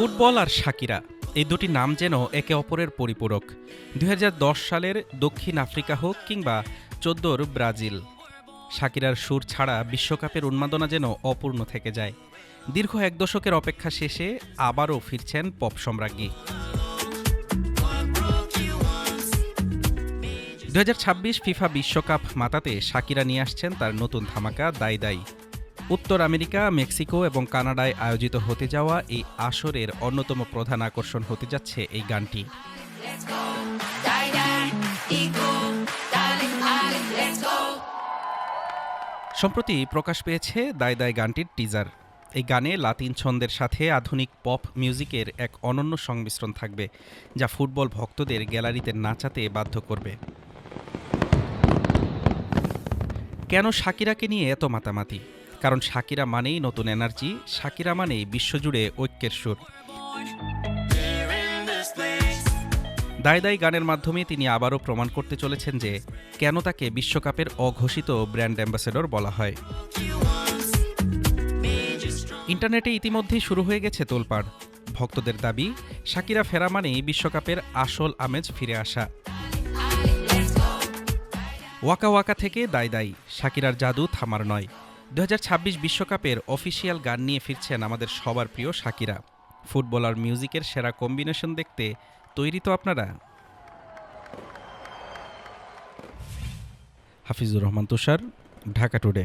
Football আর শাকিরা এই দুটি নাম যেন একে অপরের পরিপূরক। ২০১০ সালের দক্ষিণ আফ্রিকা হোক কিংবা ১৪ ব্রাজিল, শাকিরার সুর ছাড়া বিশ্বকাপের উন্মাদনা যেন অপূর্ণ থেকে যায়। দীর্ঘ এক দশকের অপেক্ষা শেষে আবারও ফিরছেন পপ সম্রাজ্ঞী। ২০২৬ ফিফা বিশ্বকাপ মাতাতে শাকিরা নিয়ে আসছেন তার নতুন ধামাকা দাই দাই। উত্তর আমেরিকা, মেক্সিকো এবং কানাডায় আয়োজিত হতে যাওয়া এই আসরের অন্যতম প্রধান আকর্ষণ হতে যাচ্ছে এই গানটি। সম্প্রতি প্রকাশ পেয়েছে দাই দাই গানটির টিজার। এই গানে লাতিন ছন্দের সাথে আধুনিক পপ মিউজিকের এক অনন্য সংমিশ্রণ থাকবে, যা ফুটবল ভক্তদের গ্যালারিতে নাচাতে বাধ্য করবে। কেন শাকিরাকে নিয়ে এত মাতামাতি? কারণ শাকিরা মানেই নতুন এনার্জি, শাকিরা মানেই বিশ্বজুড়ে ঐক্যের সুর। দাই দাই গানের মাধ্যমে তিনি আবারও প্রমাণ করতে চলেছেন যে কেন তাকে বিশ্বকাপের অঘোষিত ব্র্যান্ড অ্যাম্বাসেডর বলা হয়। ইন্টারনেটে ইতিমধ্যেই শুরু হয়ে গেছে তোলপাড়। ভক্তদের দাবি, শাকিরা ফেরা মানেই বিশ্বকাপের আসল আমেজ ফিরে আসা। ওয়াকা ওয়াকা থেকে দাই দাই, শাকিরার জাদু থামার নয়। ২০২৬ বিশ্বকাপের অফিসিয়াল গান নিয়ে ফিরছেন আমাদের সবার প্রিয় শাকিরা। ফুটবল আর মিউজিকের সেরা কম্বিনেশন দেখতে তৈরি তো আপনারা? হাফিজুর রহমান তুষার, ঢাকা টুডে।